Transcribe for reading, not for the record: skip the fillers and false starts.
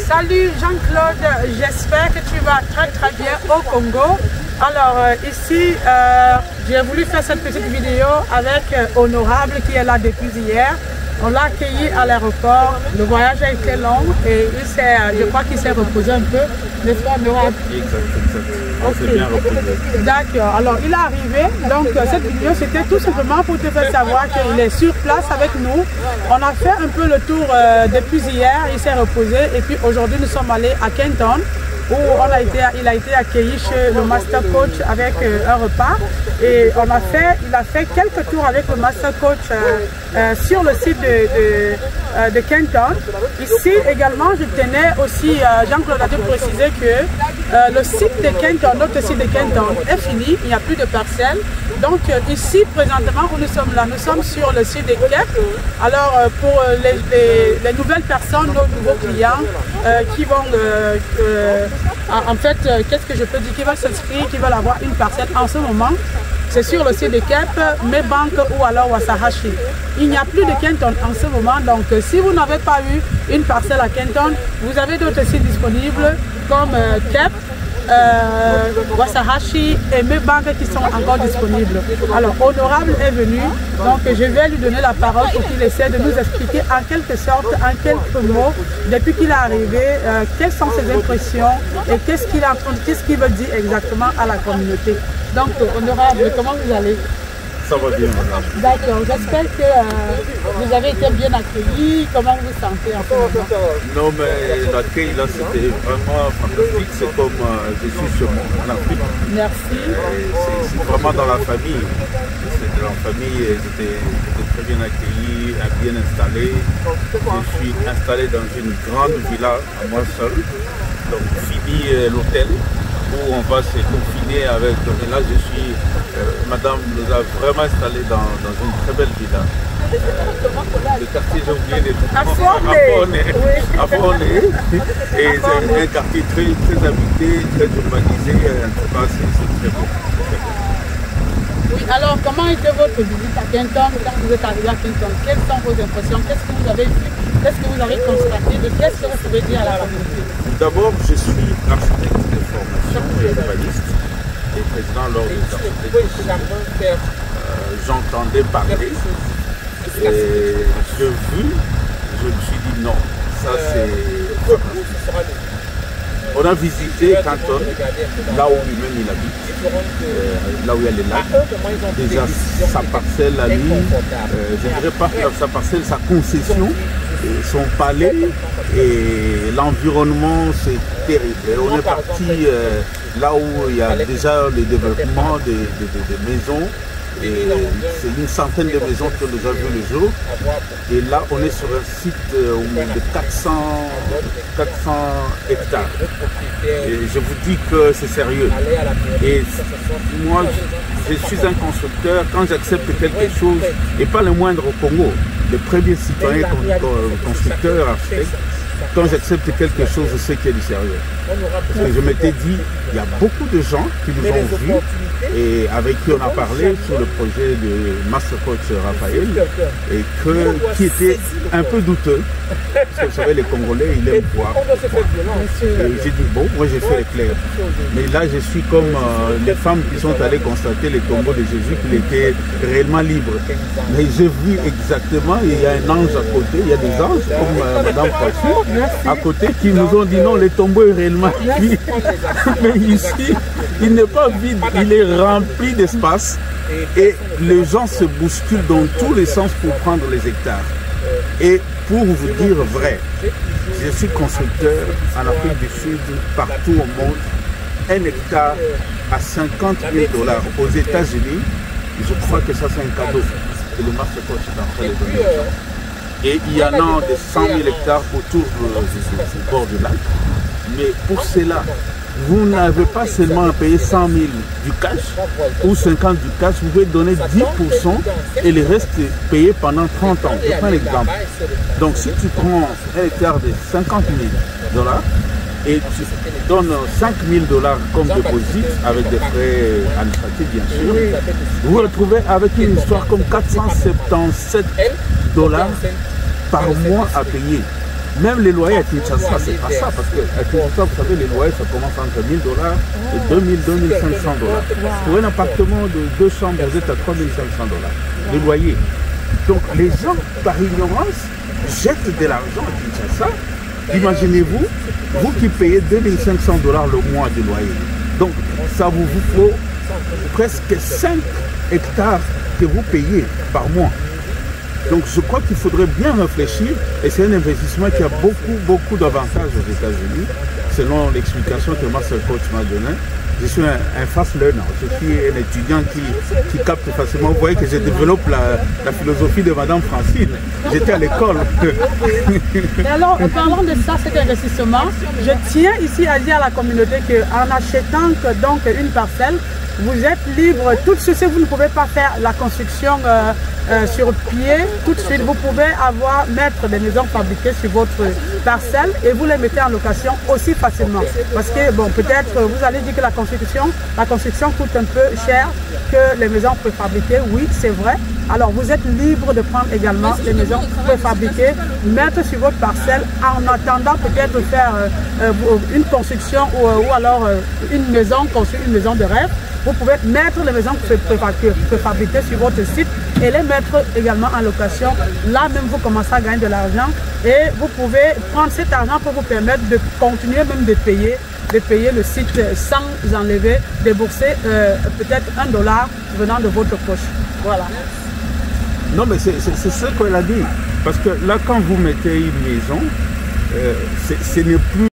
Salut Jean-Claude, j'espère que tu vas très bien au Congo. Alors ici, j'ai voulu faire cette petite vidéo avec Honorable qui est là depuis hier. On l'a accueilli à l'aéroport, le voyage a été long et je crois qu'il s'est reposé un peu, n'est-ce pas Honorable? Exact. On s'est bien reposé. D'accord, alors il est arrivé, donc cette vidéo c'était tout simplement pour te faire savoir qu'il est sur place avec nous. On a fait un peu le tour depuis hier, il s'est reposé et puis aujourd'hui nous sommes allés à Kenton, où il a été accueilli chez le Master Coach avec un repas et il a fait quelques tours avec le Master Coach sur le site de Kenton. Ici également, je tenais aussi, Jean-Claude a dû préciser que le site de Kenton, notre site de Kenton est fini, il n'y a plus de parcelles. Donc ici présentement où nous sommes là, nous sommes sur le site de Kep. Alors pour les nouvelles personnes, nos nouveaux clients qui vont en fait, qu'est-ce que je peux dire, qui veulent s'inscrire, qui veulent avoir une parcelle en ce moment, c'est sur le site de Kep, Mebank ou alors Wasahashi. Il n'y a plus de Kenton en ce moment, donc si vous n'avez pas eu une parcelle à Kenton, vous avez d'autres sites disponibles comme Kep, Wasahashi et Mebank qui sont encore disponibles. Alors Honorable est venu, donc je vais lui donner la parole pour qu'il essaie de nous expliquer en quelque sorte, en quelques mots, depuis qu'il est arrivé, quelles sont ses impressions et qu'est-ce qu'il veut dire exactement à la communauté. Donc Honorable, comment vous allez? Ça va bien, madame. D'accord, j'espère que vous avez été bien accueillis. Comment vous vous sentez en ce moment? Non, mais l'accueil là c'était vraiment fantastique. C'est comme je suis chez moi en Afrique. Merci. C'est vraiment dans la famille. C'est de la famille et j'étais très bien accueilli, bien installé. Je suis installé dans une grande villa à moi seul. Donc fini l'hôtel où on va se confiner avec. Et là je suis, madame nous a vraiment installé dans une très belle villa. Le quartier, j'ai oublié les noms. Afone. Et c'est un quartier très habité, très urbanisé. En tout cas, c'est très beau. Oui, alors comment était votre visite à Kenton quand vous êtes arrivé à Kenton? Quelles sont vos impressions? Qu'est-ce que vous avez vu? Qu'est-ce que vous avez constaté? Qu'est-ce que vous pouvez dire à la communauté? D'abord, je suis architecte de formation, urbaniste et président lors des architectes. J'entendais parler et j'ai vu, je me suis dit non, ça c'est... On a visité Kenton, là où lui-même il habite, là où il y a les lacs. Déjà sa parcelle à lui, je ne dirais pas sa parcelle, sa concession, son palais et l'environnement, c'est terrible. Et on est parti là où il y a déjà le développement des maisons. Et c'est une centaine de maisons que nous avons vu le jour. Et là, on est sur un site de 400 hectares. Et je vous dis que c'est sérieux. Et moi, je suis un constructeur. Quand j'accepte quelque chose, et pas le moindre au Congo, le premier citoyen constructeur, architecte, quand j'accepte quelque chose, je sais qu'il y a du sérieux. Parce que je m'étais dit, il y a beaucoup de gens qui nous ont vus et avec qui on a parlé sur le projet de Master Coach Raphaël et qui était un peu douteux. Parce que vous savez, les Congolais, ils aiment voir. Et j'ai dit, bon, moi j'ai fait clair. Mais là, je suis comme les femmes qui sont allées constater les tombeaux de Jésus, qu'il était réellement libre. Mais j'ai vu exactement, il y a un ange à côté, il y a des anges comme Madame Poisson à côté qui nous ont dit non, le tombeau est réellement vide. Mais ici, il n'est pas vide, il est rempli d'espace et les gens se bousculent dans tous les sens pour prendre les hectares. Et pour vous dire vrai, je suis constructeur en Afrique du Sud, partout au monde. Un hectare à 50 000 $. Aux États-Unis, je crois que ça c'est un cadeau. Et le Master Coach est en train de donner. Et il y en a de 100 000 hectares autour du bord du lac. Mais pour cela, vous n'avez pas seulement à payer 100 000 du cash ou 50 du cash, vous pouvez donner 10% et le reste payer pendant 30 ans. Je prends l'exemple. Donc si tu prends un hectare de 50 000 $ et tu donnes 5 000 $ comme dépôt avec des frais administratifs bien sûr, vous vous retrouvez avec une histoire comme 477 $ par mois à payer. Même les loyers à Kinshasa, c'est pas ça, parce qu'à Kinshasa, vous savez, les loyers, ça commence entre $1 000 et $2 500. Pour un appartement de 2 chambres, vous êtes à $3 500, les loyers. Donc les gens, par ignorance, jettent de l'argent à Kinshasa. Imaginez-vous, vous qui payez $2 500 le mois de loyer. Donc ça vous faut presque 5 hectares que vous payez par mois. Donc je crois qu'il faudrait bien réfléchir, et c'est un investissement qui a beaucoup d'avantages aux États-Unis, selon l'explication que Master Coach m'a donnée. Je suis un fast learner, je suis un étudiant qui capte facilement. Vous voyez que je développe la philosophie de Madame Francine. J'étais à l'école. Et alors, parlant de ça, cet investissement, je tiens ici à dire à la communauté qu'en achetant donc une parcelle, vous êtes libre tout de suite. Vous ne pouvez pas faire la construction sur pied tout de suite. Vous pouvez mettre des maisons fabriquées sur votre parcelle et vous les mettez en location aussi facilement. Parce que, bon, peut-être vous allez dire que la construction coûte un peu cher que les maisons préfabriquées. Oui, c'est vrai. Alors, vous êtes libre de prendre également les maisons préfabriquées, mettre sur votre parcelle en attendant peut-être faire une construction ou alors construire une maison de rêve. Vous pouvez mettre les maisons préfabriquées sur votre site et les mettre également en location. Là même, vous commencez à gagner de l'argent et vous pouvez prendre cet argent pour vous permettre de continuer même de payer le site sans enlever, débourser peut-être $1 venant de votre poche. Voilà. Non, mais c'est ce qu'elle a dit. Parce que là, quand vous mettez une maison, ce n'est plus